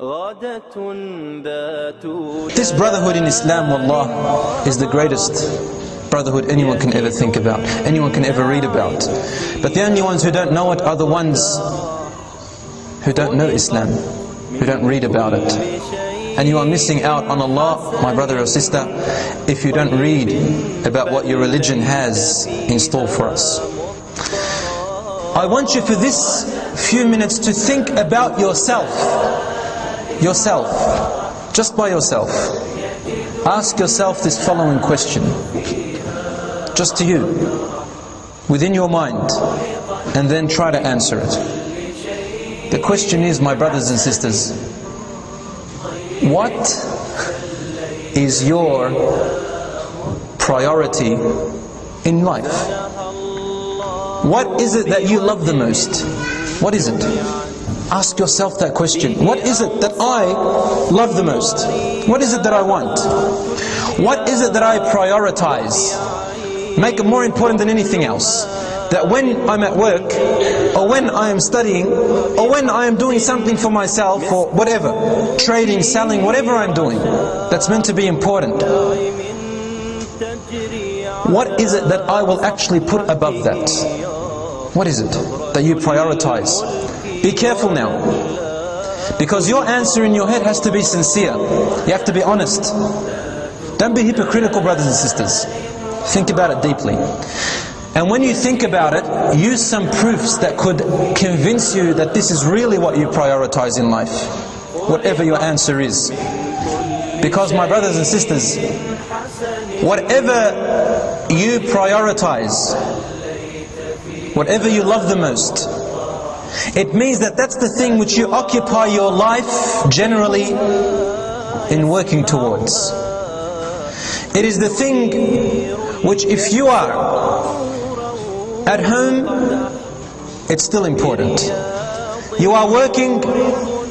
This brotherhood in Islam, wallah, is the greatest brotherhood anyone can ever think about, anyone can ever read about. But the only ones who don't know it are the ones who don't know Islam, who don't read about it. And you are missing out on Allah, my brother or sister, if you don't read about what your religion has in store for us. I want you for this few minutes to think about yourself. Just by yourself. Ask yourself this following question, just to you, within your mind, and then try to answer it. The question is, my brothers and sisters, what is your priority in life? What is it that you love the most? What is it? Ask yourself that question. What is it that I love the most? What is it that I want? What is it that I prioritize? Make it more important than anything else. That when I'm at work, or when I am studying, or when I am doing something for myself, or whatever, trading, selling, whatever I'm doing, that's meant to be important. What is it that I will actually put above that? What is it that you prioritize? Be careful now, because your answer in your head has to be sincere. You have to be honest. Don't be hypocritical, brothers and sisters. Think about it deeply. And when you think about it, use some proofs that could convince you that this is really what you prioritize in life, whatever your answer is. Because, my brothers and sisters, whatever you prioritize, whatever you love the most, it means that that's the thing which you occupy your life generally in working towards. It is the thing which, if you are at home, it's still important. You are working,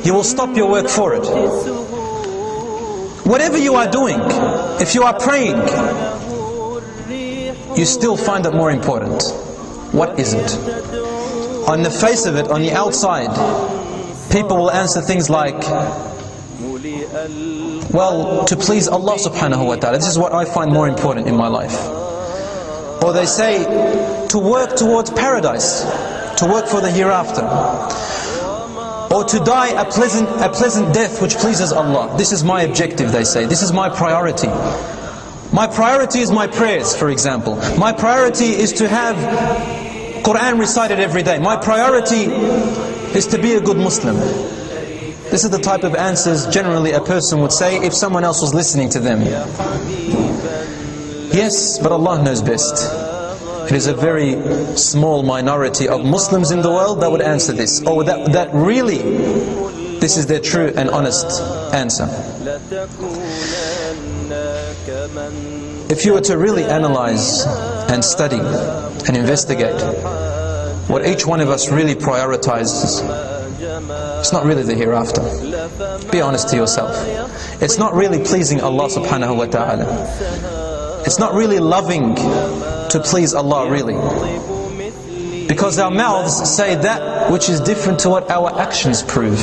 you will stop your work for it. Whatever you are doing, if you are praying, you still find it more important. What is it? On the face of it, on the outside, people will answer things like, well, to please Allah subhanahu wa ta'ala. This is what I find more important in my life. Or they say, to work towards paradise, to work for the hereafter. Or to die a pleasant death which pleases Allah. This is my objective, they say. This is my priority. My priority is my prayers, for example. My priority is to have Quran recited every day. My priority is to be a good Muslim. This is the type of answers generally a person would say if someone else was listening to them. Yes, but Allah knows best. It is a very small minority of Muslims in the world that would answer this. Or that really, this is their true and honest answer. If you were to really analyze and study and investigate what each one of us really prioritizes, it's not really the hereafter. Be honest to yourself. It's not really pleasing Allah subhanahu wa ta'ala. It's not really loving to please Allah, really. Because our mouths say that which is different to what our actions prove.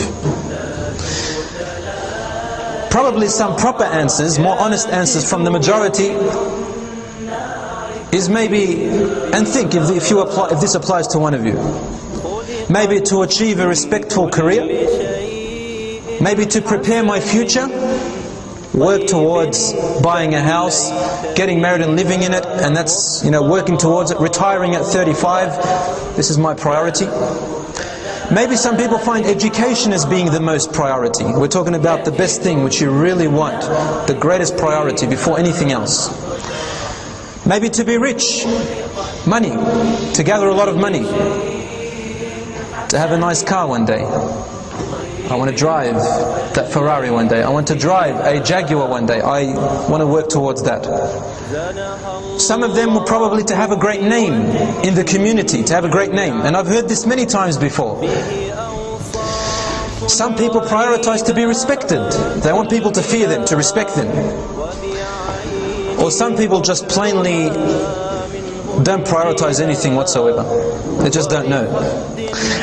Probably some proper answers, more honest answers from the majority is maybe, and think if this applies to one of you, maybe to achieve a respectful career, maybe to prepare my future, work towards buying a house, getting married and living in it, and that's, working towards it, retiring at 35, this is my priority. Maybe some people find education as being the most priority. We're talking about the best thing which you really want, the greatest priority before anything else. Maybe to be rich, money, to gather a lot of money, to have a nice car one day. I want to drive that Ferrari one day. I want to drive a Jaguar one day. I want to work towards that. Some of them will probably to have a great name in the community, to have a great name. And I've heard this many times before. Some people prioritize to be respected. They want people to fear them, to respect them. Or some people just plainly don't prioritize anything whatsoever. They just don't know.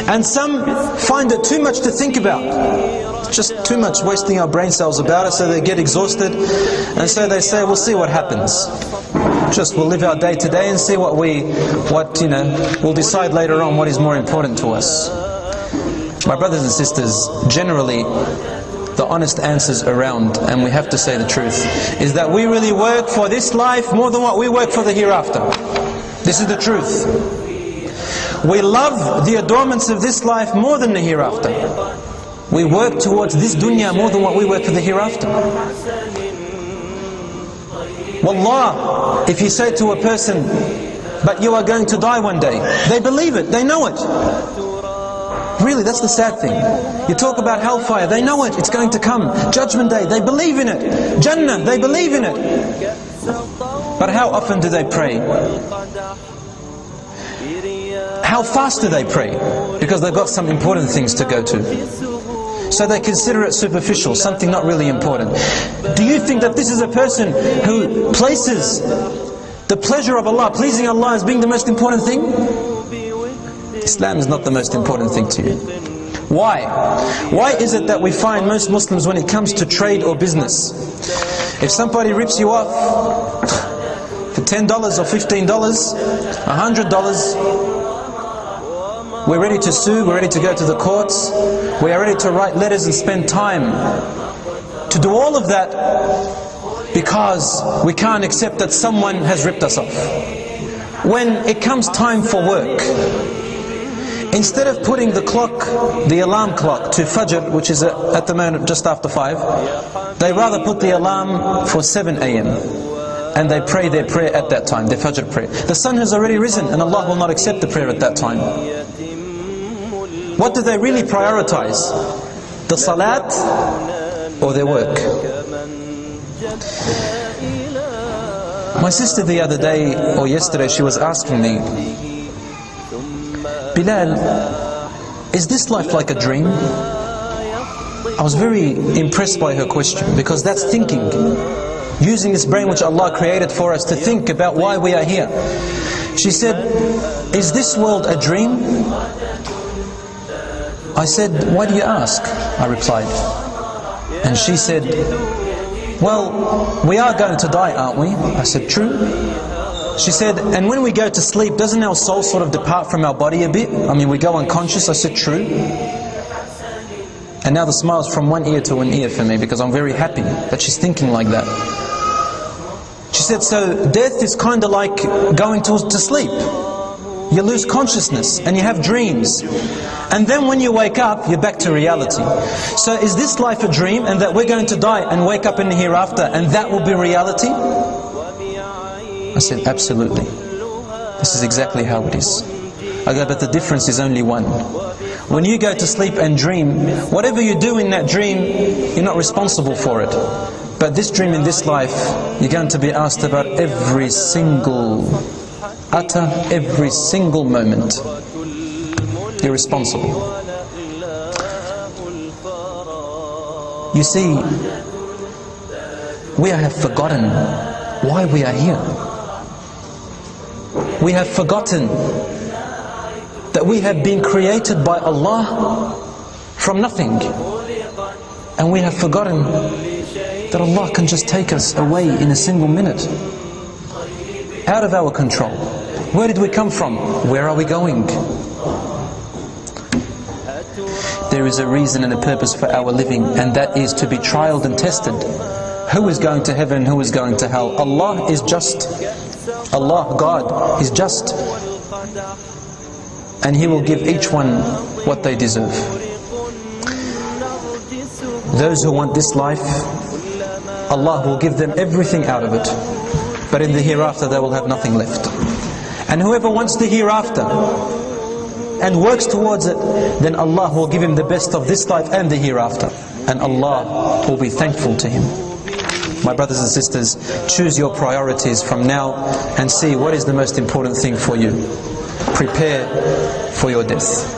And some find it too much to think about. just too much wasting our brain cells about it, so they get exhausted, and so they say, we'll see what happens. Just we'll live our day to day and see we'll decide later on what is more important to us. My brothers and sisters, generally the honest answers around, and we have to say the truth, is that we really work for this life more than what we work for the hereafter. This is the truth. We love the adornments of this life more than the hereafter. We work towards this dunya more than what we work for the hereafter. Wallah, if you say to a person, but you are going to die one day, they believe it, they know it. Really, that's the sad thing. You talk about hellfire, they know it, it's going to come. Judgment day, they believe in it. Jannah, they believe in it. But how often do they pray? How fast do they pray? Because they've got some important things to go to. So they consider it superficial, something not really important. Do you think that this is a person who places the pleasure of Allah, pleasing Allah, as being the most important thing? Islam is not the most important thing to you. Why? Why is it that we find most Muslims, when it comes to trade or business, if somebody rips you off for $10 or $15, $100, we're ready to sue, we're ready to go to the courts, we are ready to write letters and spend time to do all of that because we can't accept that someone has ripped us off. When it comes time for work, instead of putting the clock, the alarm clock to Fajr, which is at the moment just after 5, they rather put the alarm for 7 AM. And they pray their prayer at that time, their Fajr prayer. The sun has already risen and Allah will not accept the prayer at that time. What do they really prioritize? The salat or their work? My sister the other day, or yesterday, she was asking me, Bilal, is this life like a dream? I was very impressed by her question, because that's thinking. Using this brain which Allah created for us to think about why we are here. She said, is this world a dream? I said, why do you ask? I replied. And she said, well, we are going to die, aren't we? I said, true. She said, and when we go to sleep, doesn't our soul sort of depart from our body a bit? I mean, we go unconscious. I said, true. And now the smile's from one ear to one ear for me, because I'm very happy that she's thinking like that. She said, so death is kind of like going to sleep. You lose consciousness and you have dreams. And then when you wake up, you're back to reality. So is this life a dream, and that we're going to die and wake up in the hereafter, and that will be reality? I said, absolutely. This is exactly how it is. I go, but the difference is only one. When you go to sleep and dream, whatever you do in that dream, you're not responsible for it. But this dream in this life, you're going to be asked about every single moment. You're responsible. You see, we have forgotten why we are here. We have forgotten that we have been created by Allah from nothing. And we have forgotten that Allah can just take us away in a single minute. Out of our control. Where did we come from? Where are we going? There is a reason and a purpose for our living, and that is to be trialed and tested. Who is going to heaven, who is going to hell? Allah is just. Allah, God, is just. And He will give each one what they deserve. Those who want this life, Allah will give them everything out of it. But in the hereafter they will have nothing left. And whoever wants the hereafter and works towards it, then Allah will give him the best of this life and the hereafter. And Allah will be thankful to him. My brothers and sisters, choose your priorities from now and see what is the most important thing for you. Prepare for your death.